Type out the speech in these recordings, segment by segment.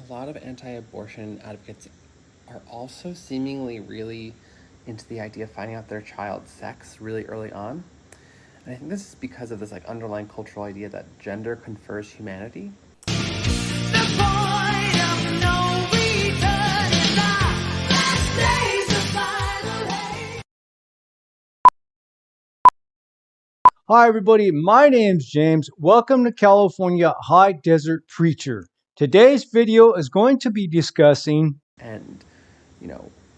a lot of anti-abortion advocates are also seemingly really into the idea of finding out their child's sex really early on. And I think this is because of this underlying cultural idea that gender confers humanity. The point of no return in the last days of final age. Hi everybody, my name's James. Welcome to California High Desert Preacher. Today's video is going to be discussing, And,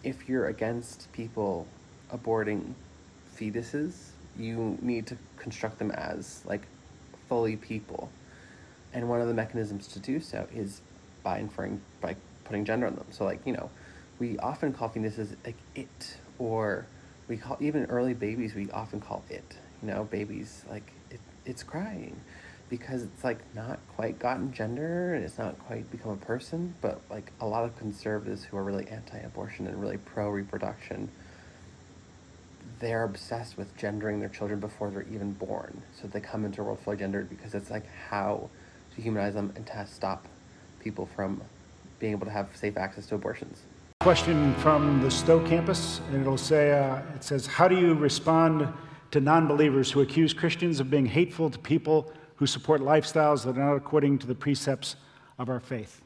if you're against people aborting fetuses, you need to construct them as fully people. And one of the mechanisms to do so is by putting gender on them. So we often call fetuses it, or we call even early babies, we often call it. Babies it's crying because it's not quite gotten gender and it's not quite become a person. But a lot of conservatives who are really anti-abortion and really pro-reproduction, they're obsessed with gendering their children before they're even born. So they come into a world fully gendered because it's how to humanize them and to stop people from being able to have safe access to abortions. Question from the Stowe campus, and it'll say, it says, how do you respond to non-believers who accuse Christians of being hateful to people who support lifestyles that are not according to the precepts of our faith?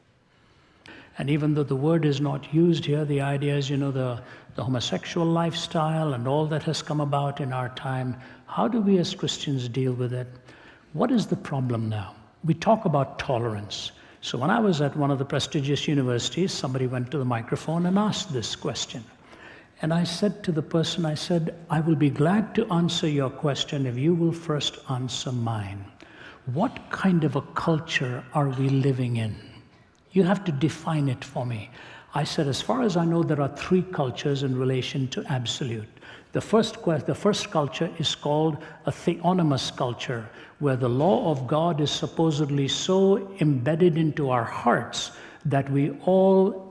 And even though the word is not used here, the idea is, the homosexual lifestyle and all that has come about in our time. How do we as Christians deal with it? What is the problem now? We talk about tolerance. So when I was at one of the prestigious universities, somebody went to the microphone and asked this question. And I said to the person, I will be glad to answer your question if you will first answer mine. What kind of a culture are we living in? You have to define it for me. I said, as far as I know, there are three cultures in relation to absolute. The first culture is called a theonomous culture, where the law of God is supposedly so embedded into our hearts that we all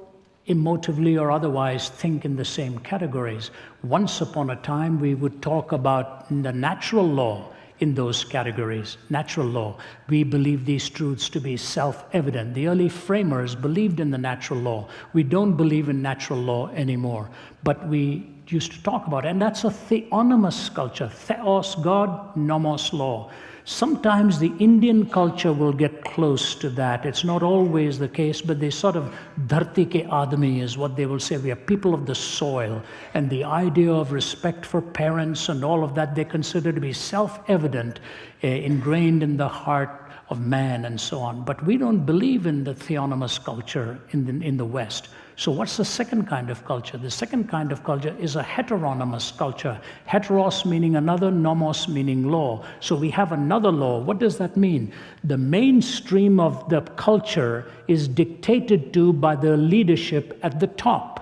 emotively or otherwise think in the same categories. Once upon a time, we would talk about the natural law in those categories. Natural law. We believe these truths to be self-evident. The early framers believed in the natural law. We don't believe in natural law anymore, but we used to talk about it. And that's a theonomous culture. Theos, God, nomos, law. Sometimes the Indian culture will get close to that. It's not always the case, but they sort of, dharti ke aadmi is what they will say. We are people of the soil. And the idea of respect for parents and all of that, they consider to be self-evident, ingrained in the heart of man and so on. But we don't believe in the theonomous culture in the West. So what's the second kind of culture? The second kind of culture is a heteronomous culture. Heteros meaning another, nomos meaning law. So we have another law. What does that mean? The mainstream of the culture is dictated to by the leadership at the top.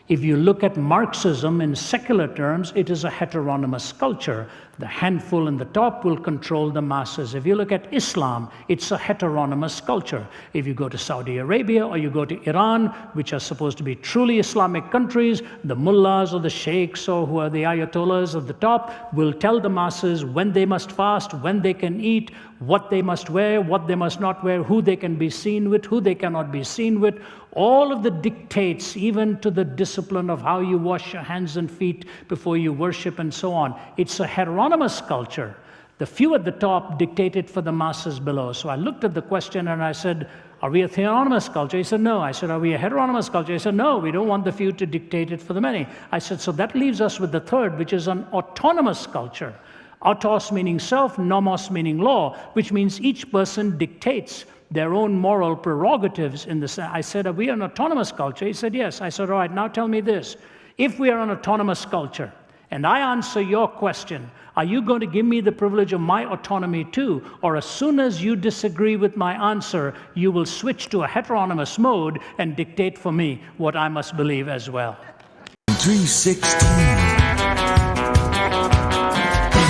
If you look at Marxism in secular terms, it is a heteronomous culture. The handful in the top will control the masses. If you look at Islam, it's a heteronomous culture. If you go to Saudi Arabia or you go to Iran, which are supposed to be truly Islamic countries, the mullahs or the sheikhs or who are the ayatollahs at the top will tell the masses when they must fast, when they can eat, what they must wear, what they must not wear, who they can be seen with, who they cannot be seen with. All of the dictates, even to the discipline of how you wash your hands and feet before you worship and so on. It's a heteronomous culture. The few at the top dictate it for the masses below. So I looked at the question and I said, are we a theonomous culture? He said, no. I said, are we a heteronomous culture? He said, no, we don't want the few to dictate it for the many. I said, so that leaves us with the third, which is an autonomous culture. Autos meaning self, nomos meaning law, which means each person dictates their own moral prerogatives in the. I said, are we an autonomous culture? He said, yes. I said, all right, now tell me this. If we are an autonomous culture, and I answer your question, are you going to give me the privilege of my autonomy too? Or as soon as you disagree with my answer, you will switch to a heteronomous mode and dictate for me what I must believe as well? 316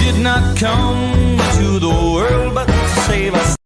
did not come to the world but to save us.